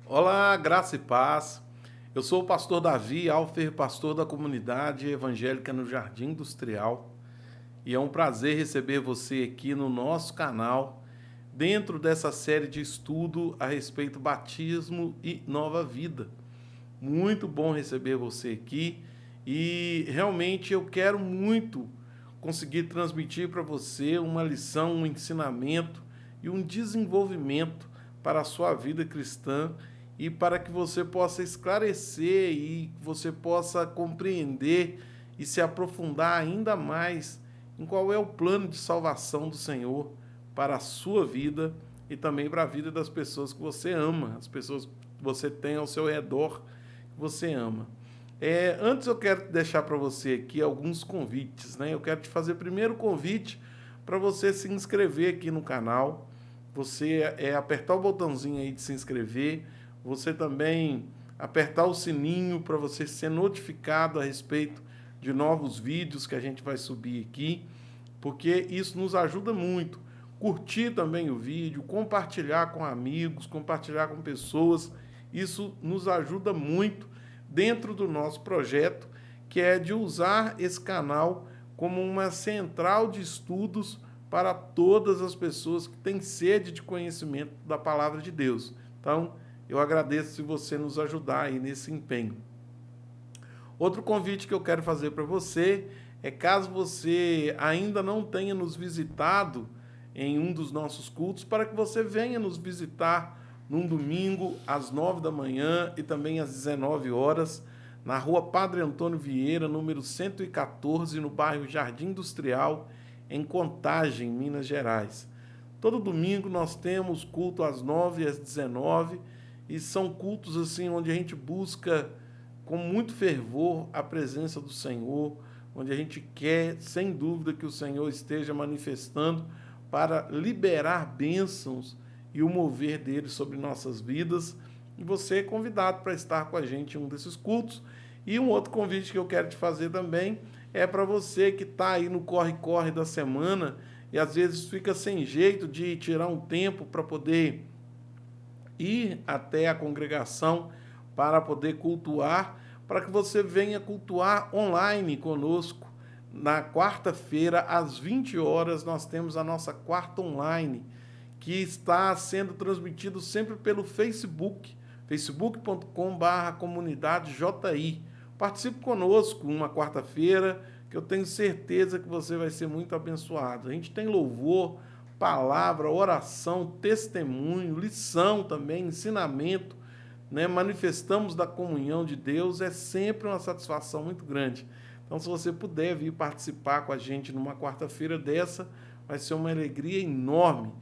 Olá, graça e paz. Eu sou o pastor Davi Alfer, pastor da comunidade evangélica no Jardim Industrial, e é um prazer receber você aqui no nosso canal, dentro dessa série de estudo a respeito do batismo e nova vida. Muito bom receber você aqui e realmente eu quero muito conseguir transmitir para você uma lição, um ensinamento e um desenvolvimento para a sua vida cristã e para que você possa esclarecer e você possa compreender e se aprofundar ainda mais em qual é o plano de salvação do Senhor para a sua vida e também para a vida das pessoas que você ama, as pessoas que você tem ao seu redor que você ama. Antes eu quero deixar para você aqui alguns convites, né? Eu quero te fazer primeiro o convite para você se inscrever aqui no canal. Você apertar o botãozinho aí de se inscrever. Você também apertar o sininho para você ser notificado a respeito de novos vídeos que a gente vai subir aqui, porque isso nos ajuda muito. Curtir também o vídeo, compartilhar com amigos, compartilhar com pessoas, isso nos ajuda muito dentro do nosso projeto, que é de usar esse canal como uma central de estudos para todas as pessoas que têm sede de conhecimento da palavra de Deus. Então, eu agradeço se você nos ajudar aí nesse empenho. Outro convite que eu quero fazer para você é, caso você ainda não tenha nos visitado em um dos nossos cultos, para que você venha nos visitar num domingo às 9 da manhã e também às 19 horas, na rua Padre Antônio Vieira, número 114, no bairro Jardim Industrial, em Contagem, Minas Gerais. Todo domingo nós temos culto às 9 e às 19, e são cultos assim onde a gente busca com muito fervor a presença do Senhor, onde a gente quer, sem dúvida, que o Senhor esteja manifestando para liberar bênçãos e o mover dele sobre nossas vidas. E você é convidado para estar com a gente em um desses cultos. E um outro convite que eu quero te fazer também é para você que está aí no corre-corre da semana e às vezes fica sem jeito de tirar um tempo para poder ir até a congregação para poder cultuar, para que você venha cultuar online conosco. Na quarta-feira, às 20 horas, nós temos a nossa quarta online, que está sendo transmitido sempre pelo Facebook, facebook.com/comunidadejI. Participe conosco uma quarta-feira, que eu tenho certeza que você vai ser muito abençoado. A gente tem louvor, palavra, oração, testemunho, lição também, ensinamento, né? Manifestamos da comunhão de Deus, é sempre uma satisfação muito grande. Então, se você puder vir participar com a gente numa quarta-feira dessa, vai ser uma alegria enorme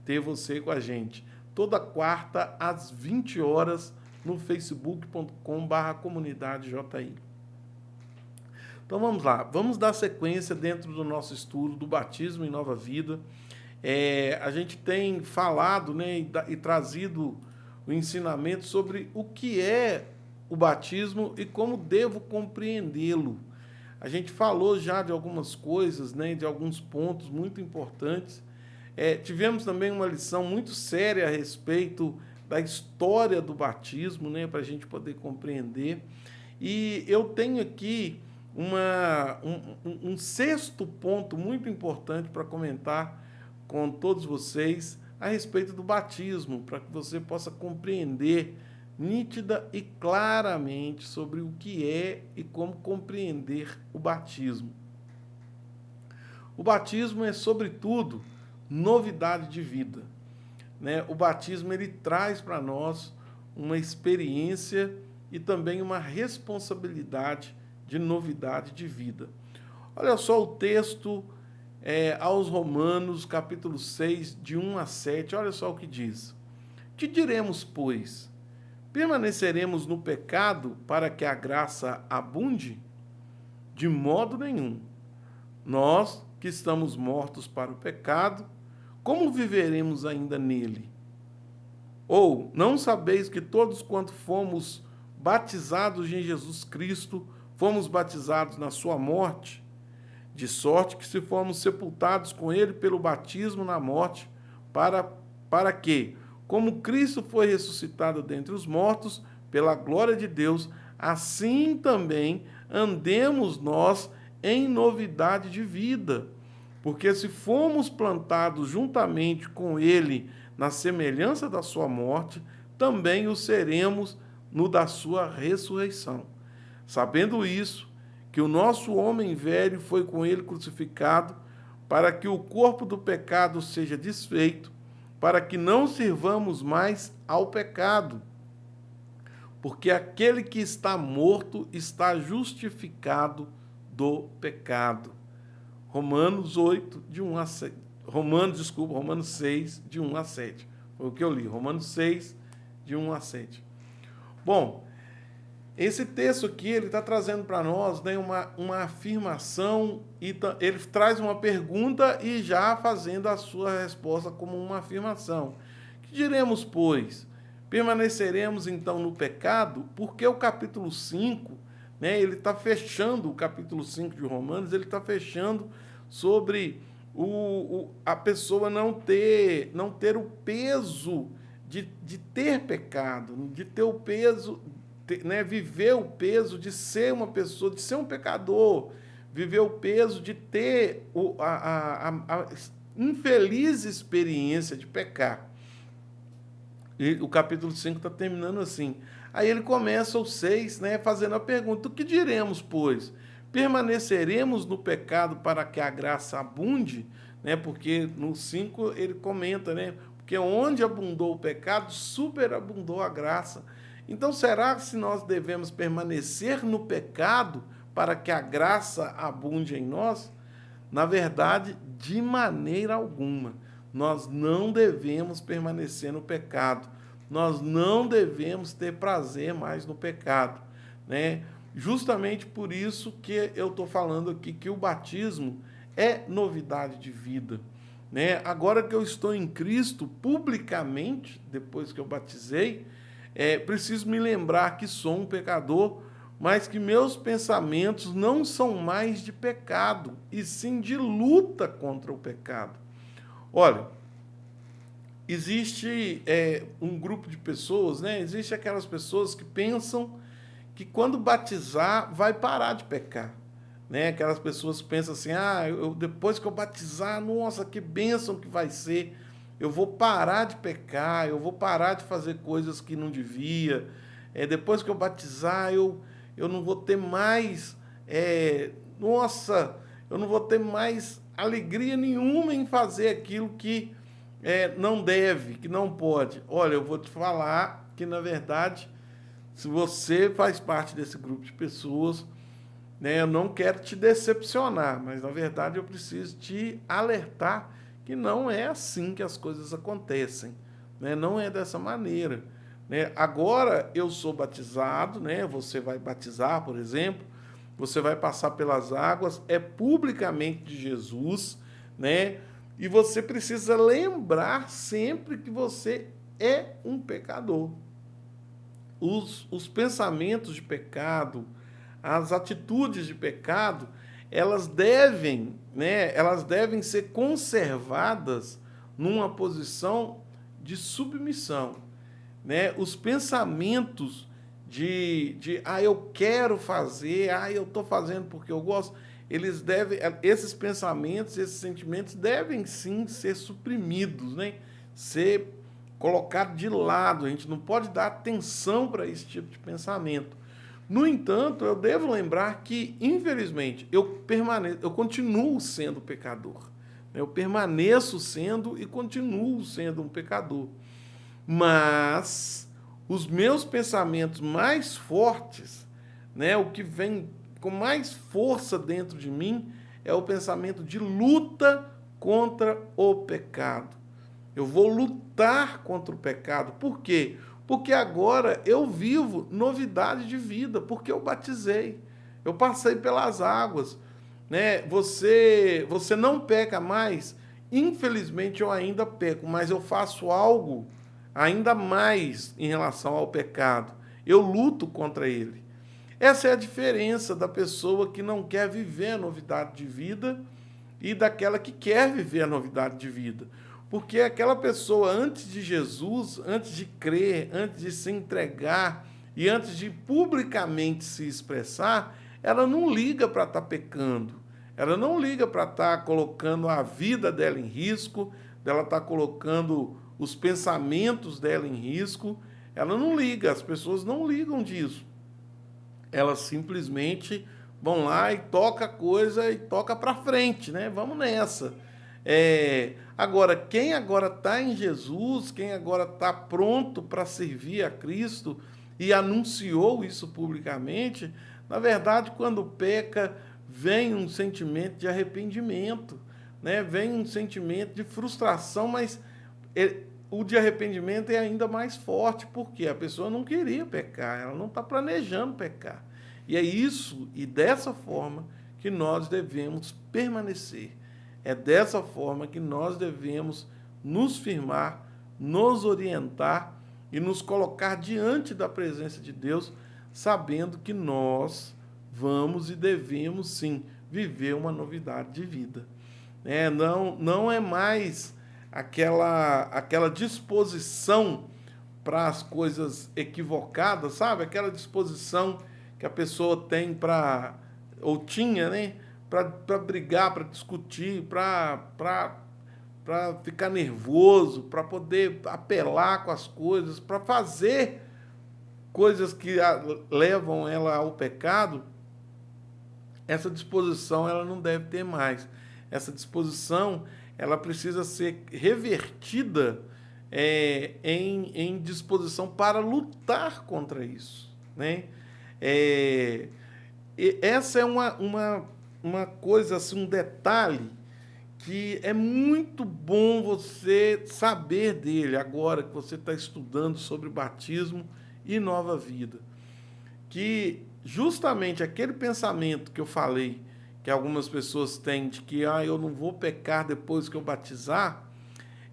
ter você com a gente. Toda quarta, às 20 horas, no facebook.com/comunidadejI. Então vamos lá, vamos dar sequência dentro do nosso estudo do batismo em nova vida. A gente tem falado, né, e trazido o ensinamento sobre o que é o batismo e como devo compreendê-lo. A gente falou já de algumas coisas, né, de alguns pontos muito importantes. Tivemos também uma lição muito séria a respeito da história do batismo, né, para a gente poder compreender. E eu tenho aqui um sexto ponto muito importante para comentar com todos vocês a respeito do batismo, para que você possa compreender nítida e claramente sobre o que é e como compreender o batismo. O batismo é, sobretudo, novidade de vida, né? O batismo ele traz para nós uma experiência e também uma responsabilidade de novidade de vida. Olha só o texto aos Romanos, capítulo 6, de 1 a 7, olha só o que diz. Que diremos, pois? Permaneceremos no pecado para que a graça abunde? De modo nenhum. Nós, que estamos mortos para o pecado, como viveremos ainda nele? Ou não sabeis que todos quanto fomos batizados em Jesus Cristo, fomos batizados na sua morte? De sorte que se formos sepultados com ele pelo batismo na morte, para que, como Cristo foi ressuscitado dentre os mortos, pela glória de Deus, assim também andemos nós em novidade de vida. Porque se fomos plantados juntamente com ele na semelhança da sua morte, também o seremos no da sua ressurreição. Sabendo isso, que o nosso homem velho foi com ele crucificado, para que o corpo do pecado seja desfeito, para que não sirvamos mais ao pecado. Porque aquele que está morto está justificado do pecado. Romanos 8, de 1 a 7. Romanos 6, de 1 a 7. Foi o que eu li. Romanos 6, de 1 a 7. Bom, esse texto aqui, ele está trazendo para nós, né, uma afirmação, e ele traz uma pergunta e já fazendo a sua resposta como uma afirmação. Que diremos, pois? Permaneceremos, então, no pecado? Porque o capítulo 5, né, ele está fechando, o capítulo 5 de Romanos, ele está fechando sobre a pessoa não ter o peso de ter pecado, de ter o peso, né, viver o peso de ser uma pessoa, de ser um pecador, viver o peso de ter a infeliz experiência de pecar. E o capítulo 5 está terminando assim. Aí ele começa o 6, né, fazendo a pergunta: o que diremos, pois? Permaneceremos no pecado para que a graça abunde? Né, porque no 5 ele comenta, né, porque onde abundou o pecado, superabundou a graça. Então, será que se nós devemos permanecer no pecado para que a graça abunde em nós? Na verdade, de maneira alguma. Nós não devemos permanecer no pecado. Nós não devemos ter prazer mais no pecado, né? Justamente por isso que eu estou falando aqui que o batismo é novidade de vida, né? Agora que eu estou em Cristo, publicamente, depois que eu batizei, preciso me lembrar que sou um pecador, mas que meus pensamentos não são mais de pecado, e sim de luta contra o pecado. Olha, existe um grupo de pessoas, né? Existe aquelas pessoas que pensam que quando batizar vai parar de pecar, né? Aquelas pessoas que pensam assim: depois que eu batizar, nossa, que bênção que vai ser, eu vou parar de pecar, eu vou parar de fazer coisas que não devia, depois que eu batizar, eu não vou ter mais, eu não vou ter mais alegria nenhuma em fazer aquilo que não deve, que não pode. Olha, eu vou te falar que, na verdade, se você faz parte desse grupo de pessoas, né, eu não quero te decepcionar, mas, na verdade, eu preciso te alertar que não é assim que as coisas acontecem, né? Não é dessa maneira, né? Agora eu sou batizado, né? Você vai batizar, por exemplo, você vai passar pelas águas, é publicamente de Jesus, né? E você precisa lembrar sempre que você é um pecador. Os pensamentos de pecado, as atitudes de pecado, elas devem ser conservadas numa posição de submissão, né? Os pensamentos eu quero fazer, eu estou fazendo porque eu gosto, esses pensamentos, esses sentimentos devem sim ser suprimidos, né? Ser colocado de lado. A gente não pode dar atenção para esse tipo de pensamento. No entanto, eu devo lembrar que, infelizmente, eu continuo sendo pecador. Eu permaneço sendo e continuo sendo um pecador. Mas os meus pensamentos mais fortes, né, o que vem com mais força dentro de mim, é o pensamento de luta contra o pecado. Eu vou lutar contra o pecado. Por quê? Porque agora eu vivo novidade de vida, porque eu batizei, eu passei pelas águas, né? Você não peca mais? Infelizmente eu ainda peco, mas eu faço algo ainda mais em relação ao pecado. Eu luto contra ele. Essa é a diferença da pessoa que não quer viver a novidade de vida e daquela que quer viver a novidade de vida. Porque aquela pessoa, antes de Jesus, antes de crer, antes de se entregar e antes de publicamente se expressar, ela não liga para estar pecando. Ela não liga para estar colocando a vida dela em risco, dela estar colocando os pensamentos dela em risco. Ela não liga, as pessoas não ligam disso. Elas simplesmente vão lá e toca a coisa e toca para frente, né? Vamos nessa. Agora, quem agora está em Jesus, quem agora está pronto para servir a Cristo e anunciou isso publicamente, na verdade, quando peca, vem um sentimento de arrependimento, né? Vem um sentimento de frustração, mas o de arrependimento é ainda mais forte, porque a pessoa não queria pecar, ela não está planejando pecar. E é isso, e dessa forma, que nós devemos permanecer. É dessa forma que nós devemos nos firmar, nos orientar e nos colocar diante da presença de Deus, sabendo que nós vamos e devemos, sim, viver uma novidade de vida. Não é mais aquela disposição para as coisas equivocadas, sabe? Aquela disposição que a pessoa tem ou tinha, né? Para brigar, para discutir, para ficar nervoso, para poder apelar com as coisas, para fazer coisas que levam ela ao pecado. Essa disposição ela não deve ter mais. Essa disposição ela precisa ser revertida em disposição para lutar contra isso, né? Essa é uma coisa, assim, um detalhe que é muito bom você saber dele agora que você está estudando sobre batismo e nova vida. Que justamente aquele pensamento que eu falei, que algumas pessoas têm de que eu não vou pecar depois que eu batizar,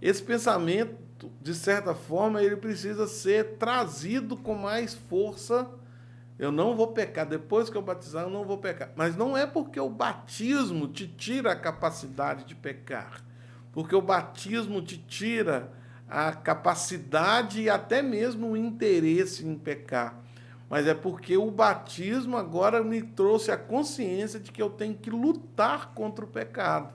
esse pensamento, de certa forma, ele precisa ser trazido com mais força. Eu não vou pecar, depois que eu batizar, eu não vou pecar. Mas não é porque o batismo te tira a capacidade de pecar, porque o batismo te tira a capacidade e até mesmo o interesse em pecar. Mas é porque o batismo agora me trouxe a consciência de que eu tenho que lutar contra o pecado.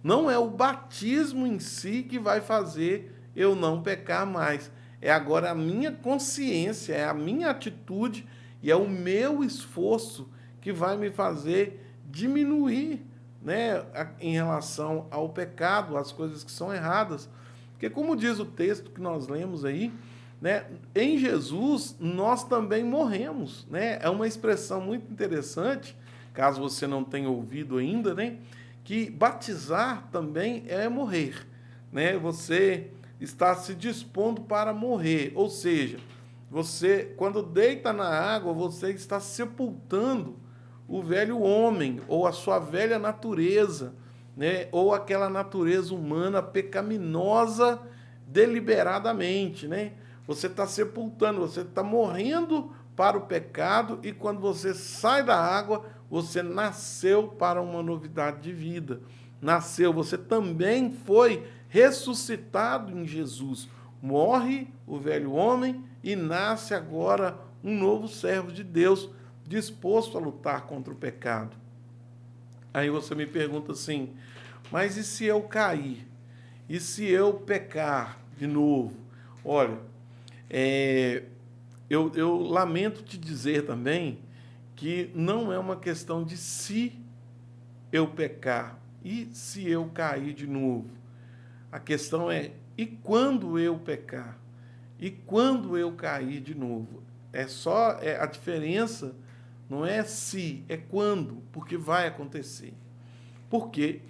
Não é o batismo em si que vai fazer eu não pecar mais. É agora a minha consciência, é a minha atitude e é o meu esforço que vai me fazer diminuir, né, em relação ao pecado, às coisas que são erradas. Porque, como diz o texto que nós lemos aí, né, em Jesus nós também morremos, né? É uma expressão muito interessante, caso você não tenha ouvido ainda, né, que batizar também é morrer, né? Você está se dispondo para morrer, ou seja, você, quando deita na água, você está sepultando o velho homem ou a sua velha natureza, né? Ou aquela natureza humana pecaminosa deliberadamente, né? Você está sepultando, você está morrendo para o pecado e quando você sai da água, você nasceu para uma novidade de vida. Nasceu, você também foi ressuscitado em Jesus. Morre o velho homem e nasce agora um novo servo de Deus, disposto a lutar contra o pecado. Aí você me pergunta assim, mas e se eu cair? E se eu pecar de novo? Olha, eu lamento te dizer também que não é uma questão de se eu pecar e se eu cair de novo. A questão é, e quando eu pecar? E quando eu cair de novo? A diferença não é se, é quando, porque vai acontecer. Porque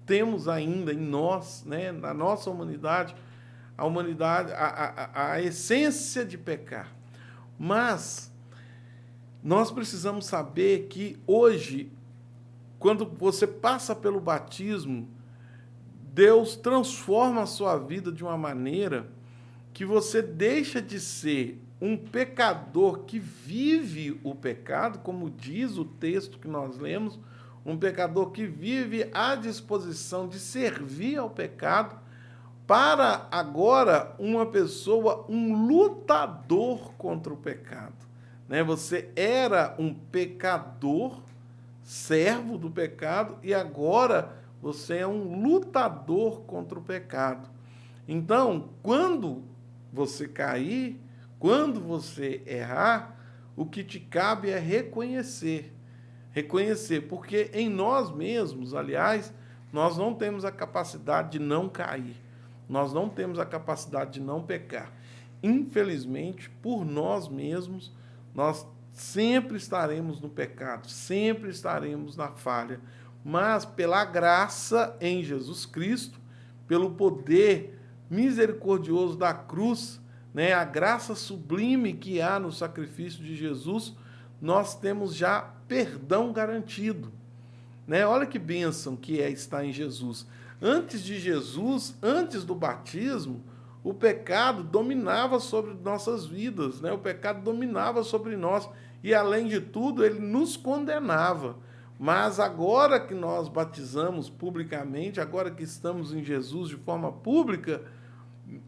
temos ainda em nós, né, na nossa humanidade, a essência de pecar. Mas nós precisamos saber que hoje, quando você passa pelo batismo, Deus transforma a sua vida de uma maneira que você deixa de ser um pecador que vive o pecado, como diz o texto que nós lemos, um pecador que vive à disposição de servir ao pecado, para agora uma pessoa, um lutador contra o pecado. Né? Você era um pecador, servo do pecado, e agora você é um lutador contra o pecado. Então, quando você cair, quando você errar, o que te cabe é reconhecer. Reconhecer, porque em nós mesmos, aliás, nós não temos a capacidade de não cair. Nós não temos a capacidade de não pecar. Infelizmente, por nós mesmos, nós sempre estaremos no pecado, sempre estaremos na falha. Mas pela graça em Jesus Cristo, pelo poder misericordioso da cruz, né, a graça sublime que há no sacrifício de Jesus, nós temos já perdão garantido. Né? Olha que bênção que é estar em Jesus. Antes de Jesus, antes do batismo, o pecado dominava sobre nossas vidas, né? O pecado dominava sobre nós e, além de tudo, ele nos condenava. Mas agora que nós batizamos publicamente, agora que estamos em Jesus de forma pública,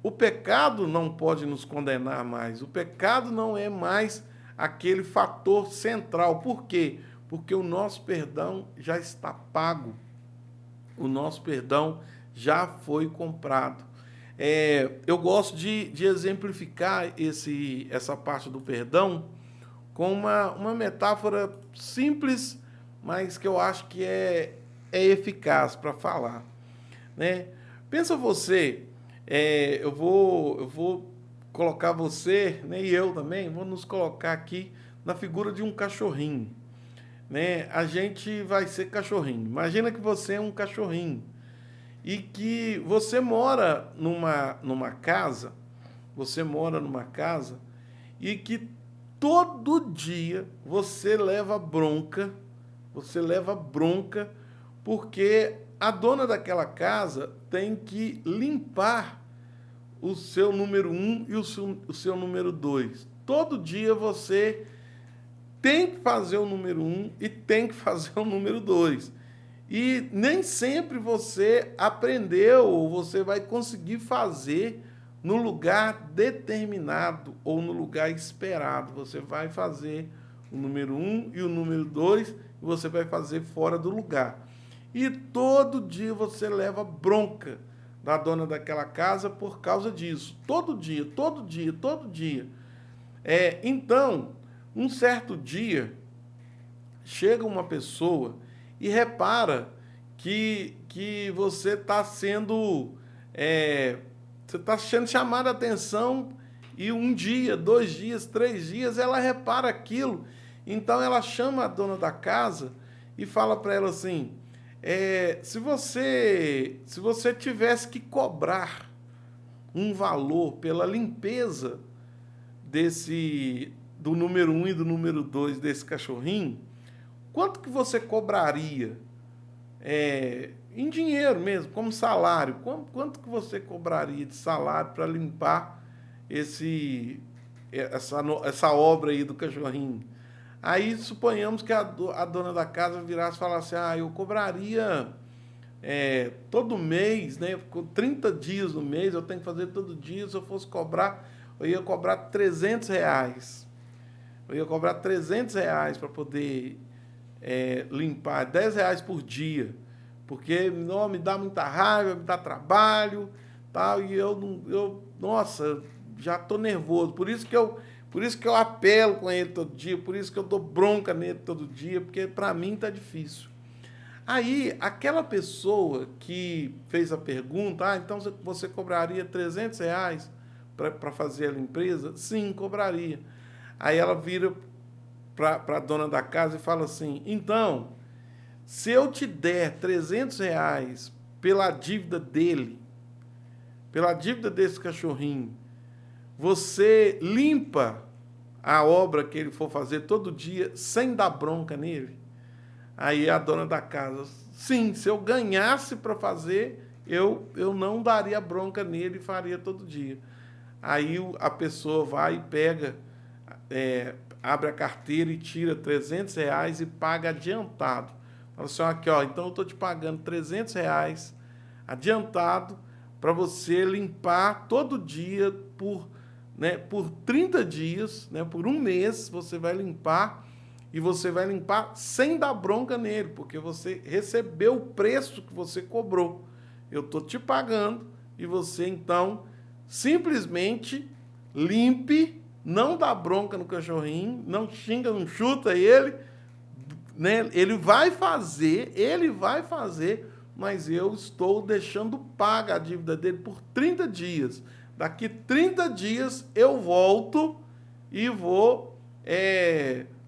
o pecado não pode nos condenar mais. O pecado não é mais aquele fator central. Por quê? Porque o nosso perdão já está pago. O nosso perdão já foi comprado. Eu gosto de exemplificar essa parte do perdão com uma metáfora simples, mas que eu acho que é eficaz para falar. Né? Pensa você, eu vou colocar você, né, e eu também, vou nos colocar aqui na figura de um cachorrinho. Né? A gente vai ser cachorrinho. Imagina que você é um cachorrinho e que você mora numa casa, e que todo dia você leva bronca porque a dona daquela casa tem que limpar o seu número 1 e o seu número 2. Todo dia você tem que fazer o número 1 e tem que fazer o número 2. E nem sempre você aprendeu ou você vai conseguir fazer no lugar determinado ou no lugar esperado. Você vai fazer o número 1 e o número 2 e você vai fazer fora do lugar. E todo dia você leva bronca da dona daquela casa por causa disso. Todo dia. Então, um certo dia, chega uma pessoa e repara que você está sendo chamada a atenção e um dia, 2 dias, 3 dias, ela repara aquilo. Então, ela chama a dona da casa e fala para ela assim, se você tivesse que cobrar um valor pela limpeza do número 1 e do número 2 desse cachorrinho, quanto que você cobraria? Em dinheiro mesmo, como salário. Quanto que você cobraria de salário para limpar essa obra aí do cachorrinho? Aí suponhamos que a dona da casa virasse e falasse, eu cobraria todo mês, né? 30 dias no mês, eu tenho que fazer todo dia, se eu fosse cobrar, eu ia cobrar R$300. Eu ia cobrar R$300 para poder limpar, R$10 por dia, porque não me dá muita raiva, me dá trabalho, tal, e nossa, já estou nervoso, por isso que eu apelo com ele todo dia, por isso que eu dou bronca nele todo dia, porque para mim está difícil. Aí, aquela pessoa que fez a pergunta, então você cobraria R$300 para fazer a limpeza? Sim, cobraria. Aí ela vira para a dona da casa e fala assim, então, se eu te der R$300 pela dívida dele, pela dívida desse cachorrinho, você limpa a obra que ele for fazer todo dia sem dar bronca nele? Aí a dona da casa, sim, se eu ganhasse para fazer, eu não daria bronca nele e faria todo dia. Aí a pessoa vai e pega, abre a carteira e tira R$300 e paga adiantado. Fala assim, aqui, então eu estou te pagando R$300 adiantado para você limpar todo dia por 30 dias, né, por um mês, você vai limpar, e você vai limpar sem dar bronca nele, porque você recebeu o preço que você cobrou. Eu estou te pagando, e você, então, simplesmente limpe, não dá bronca no cachorrinho, não xinga, não chuta ele, né? Ele vai fazer, mas eu estou deixando paga a dívida dele por 30 dias. Daqui 30 dias eu volto e vou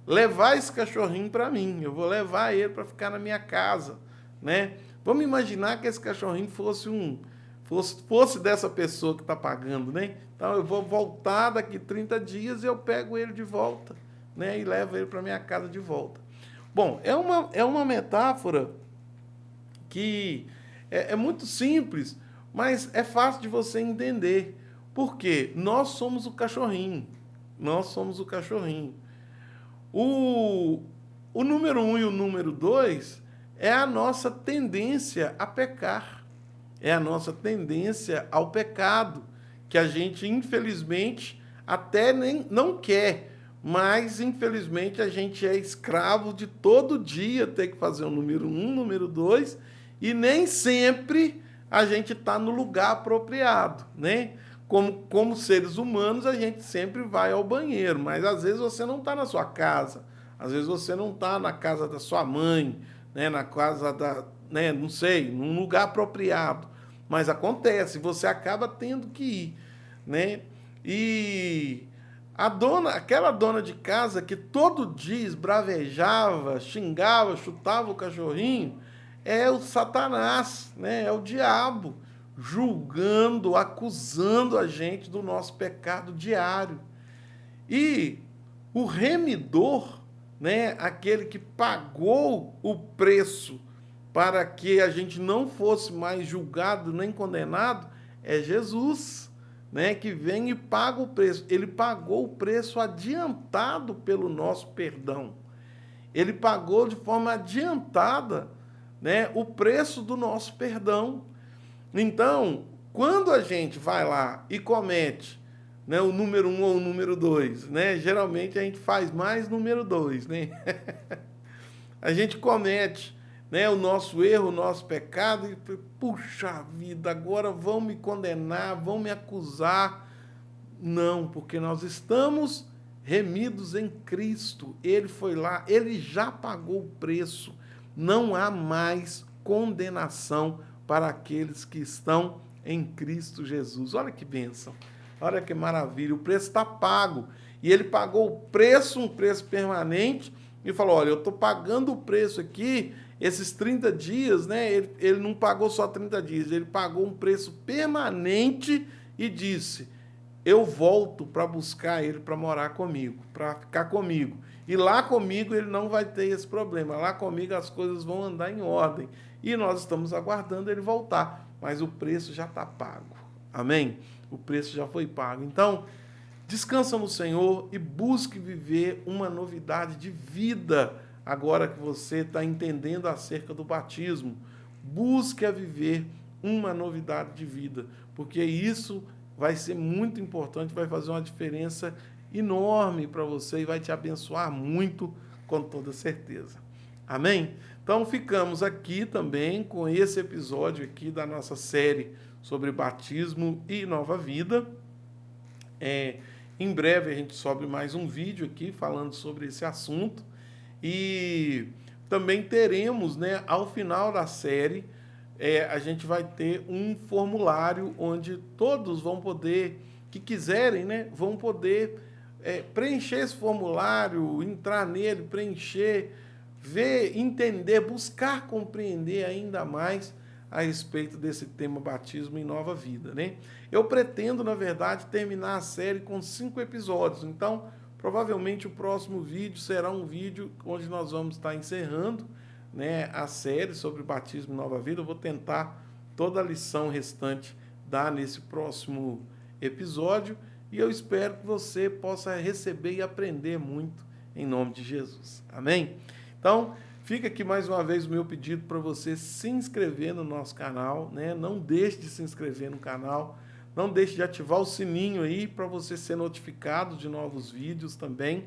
levar esse cachorrinho para mim. Eu vou levar ele para ficar na minha casa, né? Vamos imaginar que esse cachorrinho fosse dessa pessoa que está pagando, né? Então eu vou voltar daqui 30 dias e eu pego ele de volta, né? E levo ele para minha casa de volta. Bom, é uma metáfora que é muito simples, mas é fácil de você entender. Por quê? Nós somos o cachorrinho. Nós somos o cachorrinho. O número 1 e o número 2 é a nossa tendência a pecar. É a nossa tendência ao pecado, que a gente, infelizmente, até nem não quer, mas, infelizmente, a gente é escravo de todo dia ter que fazer o número 1, número 2, e nem sempre a gente está no lugar apropriado, né? Como seres humanos, a gente sempre vai ao banheiro, mas às vezes você não está na sua casa, às vezes você não está na casa da sua mãe, né? Na casa né? Não sei, num lugar apropriado, mas acontece, você acaba tendo que ir, né? E aquela dona de casa que todo dia esbravejava, xingava, chutava o cachorrinho, é o Satanás, né? É o diabo, julgando, acusando a gente do nosso pecado diário. E o remidor, né? Aquele que pagou o preço para que a gente não fosse mais julgado nem condenado, é Jesus, né, que vem e paga o preço. Ele pagou o preço adiantado pelo nosso perdão. Ele pagou de forma adiantada, né, o preço do nosso perdão. Então, quando a gente vai lá e comete, né, o número 1 ou o número 2, né, geralmente a gente faz mais número 2, né? A gente comete, né, o nosso erro, o nosso pecado, e puxa vida, agora vão me condenar, vão me acusar. Não, porque nós estamos remidos em Cristo. Ele foi lá, ele já pagou o preço. Não há mais condenação para aqueles que estão em Cristo Jesus. Olha que bênção, olha que maravilha, o preço está pago. E ele pagou o preço, um preço permanente, e falou, olha, eu estou pagando o preço aqui, esses 30 dias, né? Ele não pagou só 30 dias, ele pagou um preço permanente e disse, eu volto para buscar ele para morar comigo, para ficar comigo. E lá comigo ele não vai ter esse problema, lá comigo as coisas vão andar em ordem. E nós estamos aguardando ele voltar, mas o preço já está pago. Amém? O preço já foi pago. Então, descansa no Senhor e busque viver uma novidade de vida agora que você está entendendo acerca do batismo. Busque a viver uma novidade de vida, porque isso vai ser muito importante, vai fazer uma diferença enorme para você e vai te abençoar muito, com toda certeza. Amém? Então, ficamos aqui também com esse episódio aqui da nossa série sobre batismo e nova vida. Em breve a gente sobe mais um vídeo aqui falando sobre esse assunto e também teremos, né, ao final da série, a gente vai ter um formulário onde todos vão poder, que quiserem, né, vão poder preencher esse formulário, entrar nele, preencher, ver, entender, buscar compreender ainda mais a respeito desse tema batismo e nova vida, né? Eu pretendo, na verdade, terminar a série com 5 episódios. Então, provavelmente o próximo vídeo será um vídeo onde nós vamos estar encerrando, né, a série sobre batismo e nova vida. Eu vou tentar toda a lição restante dar nesse próximo episódio e eu espero que você possa receber e aprender muito em nome de Jesus. Amém? Então, Fica aqui mais uma vez o meu pedido para você se inscrever no nosso canal, né? Não deixe de se inscrever no canal, não deixe de ativar o sininho aí para você ser notificado de novos vídeos também.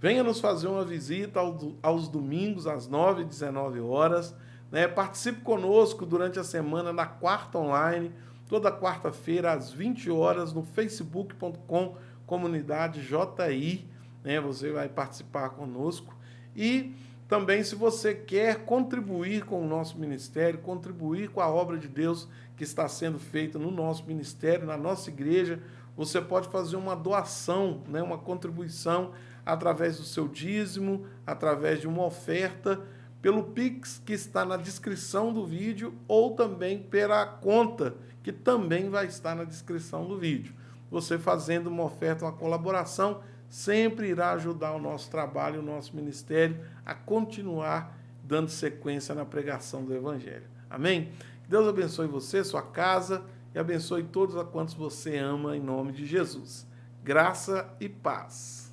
Venha nos fazer uma visita aos domingos, às 9 e 19 horas. Né? Participe conosco durante a semana na quarta online, toda quarta-feira às 20 horas no facebook.com Comunidade JI. Né? Você vai participar conosco. E também, se você quer contribuir com o nosso ministério, contribuir com a obra de Deus que está sendo feita no nosso ministério, na nossa igreja, você pode fazer uma doação, né, uma contribuição através do seu dízimo, através de uma oferta, pelo Pix que está na descrição do vídeo ou também pela conta que também vai estar na descrição do vídeo. Você fazendo uma oferta, uma colaboração, sempre irá ajudar o nosso trabalho, o nosso ministério a continuar dando sequência na pregação do Evangelho. Amém? Deus abençoe você, sua casa e abençoe todos a quantos você ama em nome de Jesus. Graça e paz.